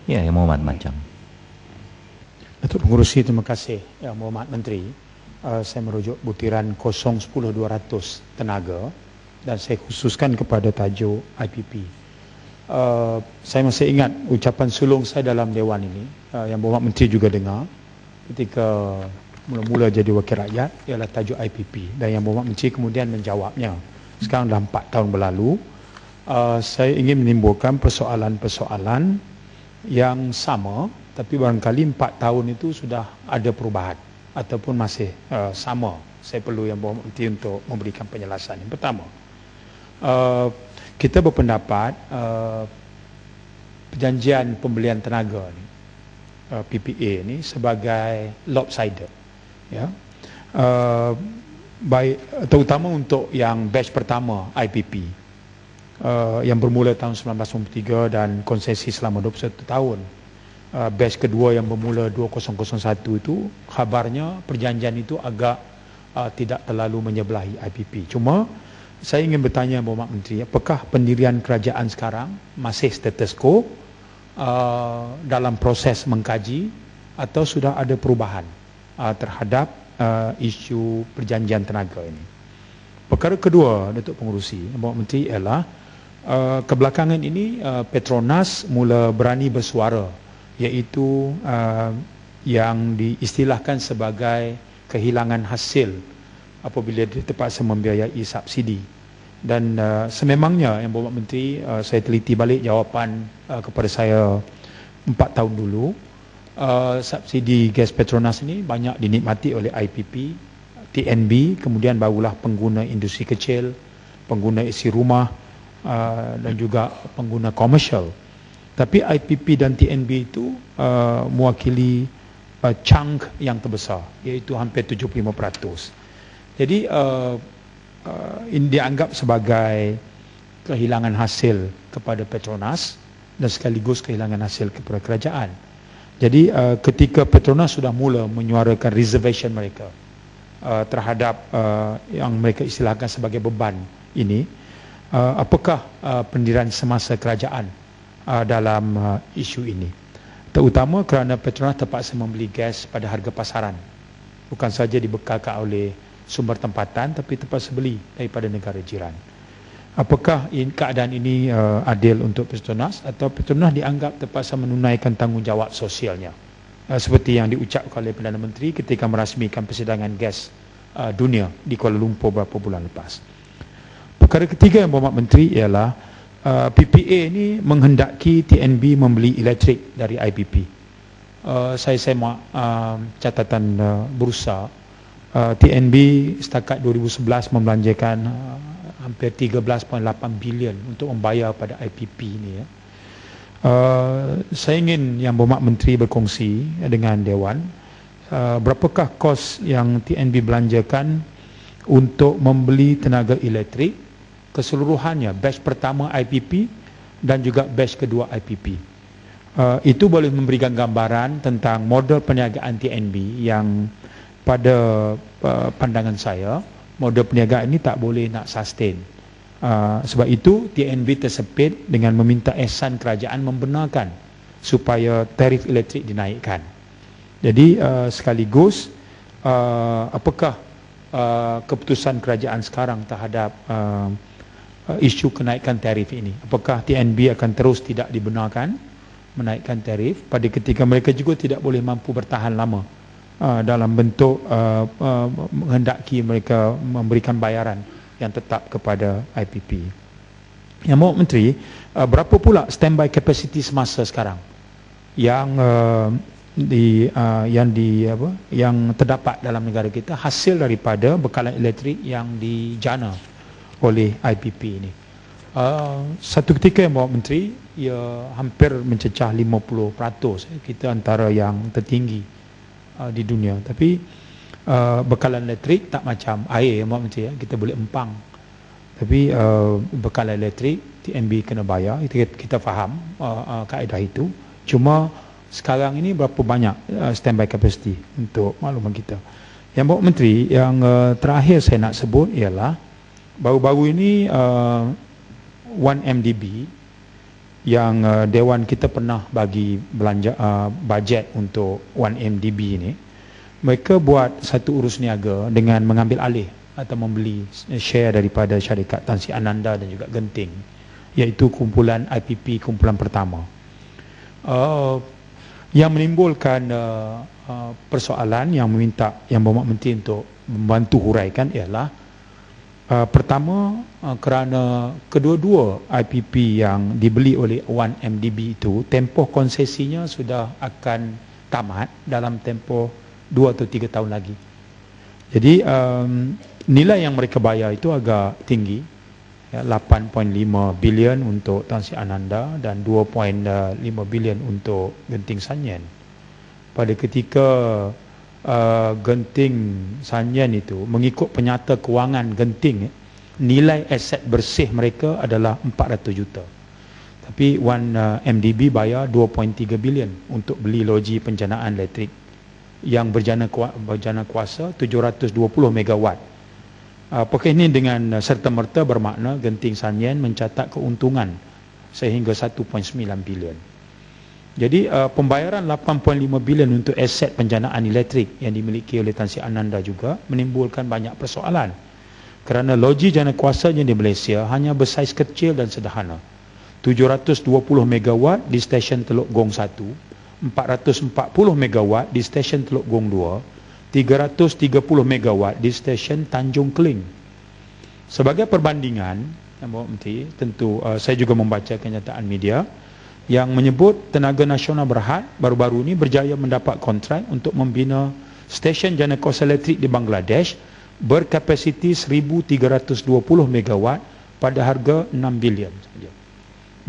Ya, Yang Muhammad Macam. Datuk Pengerusi, terima kasih. Yang Muhammad Menteri, saya merujuk butiran 010200 tenaga dan saya khususkan kepada tajuk IPP. Saya masih ingat ucapan sulung saya dalam Dewan ini, Yang Muhammad Menteri juga dengar ketika mula-mula jadi wakil rakyat, ialah tajuk IPP, dan Yang Muhammad Menteri kemudian menjawabnya. Sekarang dah 4 tahun berlalu. Saya ingin menimbulkan persoalan-persoalan yang sama, tapi barangkali 4 tahun itu sudah ada perubahan ataupun masih sama. Saya perlu Yang Muhammad Menteri untuk memberikan penjelasan. Yang pertama, kita berpendapat perjanjian pembelian tenaga ni, PPA ni, sebagai lopsided, ya. Baik, terutama untuk yang batch pertama IPP, yang bermula tahun 1993 dan konsesi selama 21 tahun. Batch kedua yang bermula 2001 itu, khabarnya perjanjian itu agak tidak terlalu menyebelahi IPP. Cuma saya ingin bertanya Muhammad Menteri, apakah pendirian kerajaan sekarang masih status quo dalam proses mengkaji atau sudah ada perubahan terhadap isu perjanjian tenaga ini? Perkara kedua, Datuk Pengerusi, Muhammad Menteri, ialah kebelakangan ini Petronas mula berani bersuara, iaitu yang diistilahkan sebagai kehilangan hasil apabila dia terpaksa membiayai subsidi. Dan sememangnya Yang Muhammad Menteri, saya teliti balik jawapan kepada saya 4 tahun dulu, subsidi gas Petronas ini banyak dinikmati oleh IPP, TNB, kemudian barulah pengguna industri kecil, pengguna isi rumah, dan juga pengguna komersial. Tapi IPP dan TNB itu mewakili chunk yang terbesar, iaitu hampir 75%. Jadi ini dianggap sebagai kehilangan hasil kepada Petronas dan sekaligus kehilangan hasil kepada kerajaan. Jadi ketika Petronas sudah mula menyuarakan reservation mereka terhadap yang mereka istilahkan sebagai beban ini, apakah pendirian semasa kerajaan dalam isu ini? Terutama kerana Petronas terpaksa membeli gas pada harga pasaran, bukan saja dibekalkan oleh sumber tempatan, tapi terpaksa beli daripada negara jiran. Apakah keadaan ini adil untuk Petronas, atau Petronas dianggap terpaksa menunaikan tanggungjawab sosialnya, seperti yang diucapkan oleh Perdana Menteri ketika merasmikan persidangan gas dunia di Kuala Lumpur beberapa bulan lepas? Perkara ketiga Yang Muhammad Menteri ialah PPA ini menghendaki TNB membeli elektrik dari IPP. Saya semak catatan bursa, TNB setakat 2011 membelanjakan hampir 13.8 bilion untuk membayar pada IPP ini, ya. Saya ingin Yang Berhormat Menteri berkongsi dengan Dewan, berapakah kos yang TNB belanjakan untuk membeli tenaga elektrik keseluruhannya, batch pertama IPP dan juga batch kedua IPP. Itu boleh memberikan gambaran tentang model perniagaan TNB yang pada pandangan saya, model perniagaan ini tak boleh nak sustain. Sebab itu TNB tersepit dengan meminta ehsan kerajaan membenarkan supaya tarif elektrik dinaikkan. Jadi sekaligus apakah keputusan kerajaan sekarang terhadap isu kenaikan tarif ini? Apakah TNB akan terus tidak dibenarkan menaikkan tarif pada ketika mereka juga tidak boleh mampu bertahan lama dalam bentuk menghendaki mereka memberikan bayaran yang tetap kepada IPP? Yang Mohd Menteri, berapa pula standby capacity semasa sekarang yang yang terdapat dalam negara kita hasil daripada bekalan elektrik yang dijana oleh IPP ini? Satu ketika Yang Mohd Menteri, ia hampir mencecah 50%, kita antara yang tertinggi di dunia. Tapi bekalan elektrik tak macam air, Mohd Menteri, ya. Kita boleh empang, tapi bekalan elektrik TNB kena bayar. Kita faham kaedah itu. Cuma sekarang ini berapa banyak standby capacity untuk makluman kita? Yang Mohd Menteri, yang terakhir saya nak sebut ialah baru-baru ini 1MDB yang Dewan kita pernah bagi belanja bajet untuk 1MDB ini. Mereka buat satu urus niaga dengan mengambil alih atau membeli share daripada syarikat Tan Sri Ananda dan juga Genting, iaitu kumpulan IPP, kumpulan pertama. Yang menimbulkan persoalan yang meminta Yang Berhormat Menteri untuk membantu huraikan ialah pertama, kerana kedua-dua IPP yang dibeli oleh 1MDB itu tempoh konsesinya sudah akan tamat dalam tempoh 2 atau 3 tahun lagi. Jadi nilai yang mereka bayar itu agak tinggi, ya, 8.5 bilion untuk Tan Sri Ananda dan 2.5 bilion untuk Genting Sanyen. Pada ketika Genting Sanyen itu, mengikut penyata kewangan Genting, nilai aset bersih mereka adalah 400 juta. Tapi 1MDB bayar 2.3 bilion untuk beli loji penjanaan elektrik yang berjana kuasa 720 megawatt. Apakah ini dengan serta-merta bermakna Genting Sanyen mencatat keuntungan sehingga 1.9 bilion. Jadi pembayaran 8.5 bilion untuk aset penjanaan elektrik yang dimiliki oleh Tan Sri Ananda juga menimbulkan banyak persoalan. Kerana loji jana kuasanya di Malaysia hanya bersaiz kecil dan sederhana. 720 megawatt di stesen Teluk Gong 1, 440 megawatt di stesen Teluk Gong 2, 330 megawatt di stesen Tanjung Keling. Sebagai perbandingan, Yang Berhormat Menteri, tentu saya juga membaca kenyataan media yang menyebut Tenaga Nasional Berhad baru-baru ini berjaya mendapat kontrak untuk membina stesen jana kuasa elektrik di Bangladesh berkapasiti 1320 megawatt pada harga 6 bilion saja.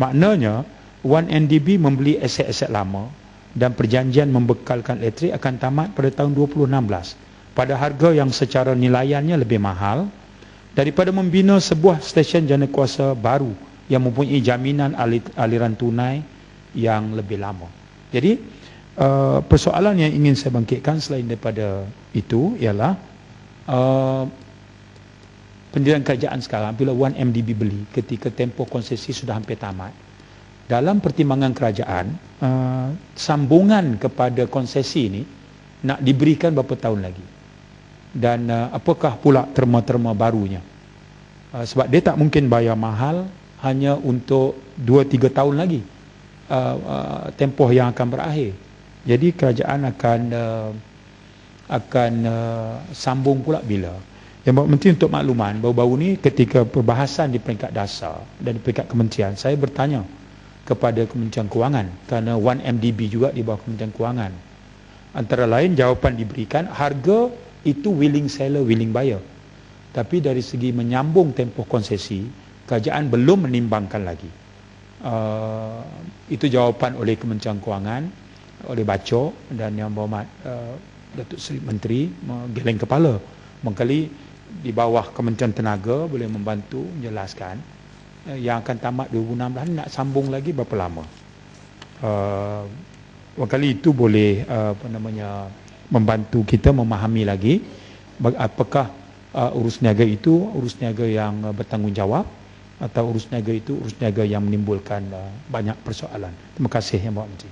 Maknanya 1MDB membeli aset-aset lama dan perjanjian membekalkan elektrik akan tamat pada tahun 2016 pada harga yang secara nilaiannya lebih mahal daripada membina sebuah stesen jana kuasa baru yang mempunyai jaminan aliran tunai yang lebih lama. Jadi persoalan yang ingin saya bangkitkan selain daripada itu ialah pendirian kerajaan sekarang bila 1MDB beli ketika tempoh konsesi sudah hampir tamat. Dalam pertimbangan kerajaan, sambungan kepada konsesi ini nak diberikan berapa tahun lagi, dan apakah pula terma-terma barunya, sebab dia tak mungkin bayar mahal hanya untuk 2-3 tahun lagi tempoh yang akan berakhir. Jadi kerajaan akan sambung pula bila. Yang Berhormat Menteri, untuk makluman, baru-baru ni ketika perbahasan di peringkat dasar dan di peringkat kementerian, saya bertanya kepada Kementerian Kewangan kerana 1MDB juga di bawah Kementerian Kewangan. Antara lain jawapan diberikan, harga itu willing seller, willing buyer. Tapi dari segi menyambung tempoh konsesi, kerajaan belum menimbangkan lagi. Itu jawapan oleh Kementerian Kewangan, oleh Baco, dan Yang Berhormat Datuk Seri Menteri menggeleng kepala. Mengkali di bawah Kementerian Tenaga boleh membantu menjelaskan yang akan tamat 2016 nak sambung lagi berapa lama. Kali itu boleh membantu kita memahami lagi apakah urus niaga itu urus niaga yang bertanggungjawab atau urus niaga itu urus niaga yang menimbulkan banyak persoalan. Terima kasih Yang Berhormat Menteri.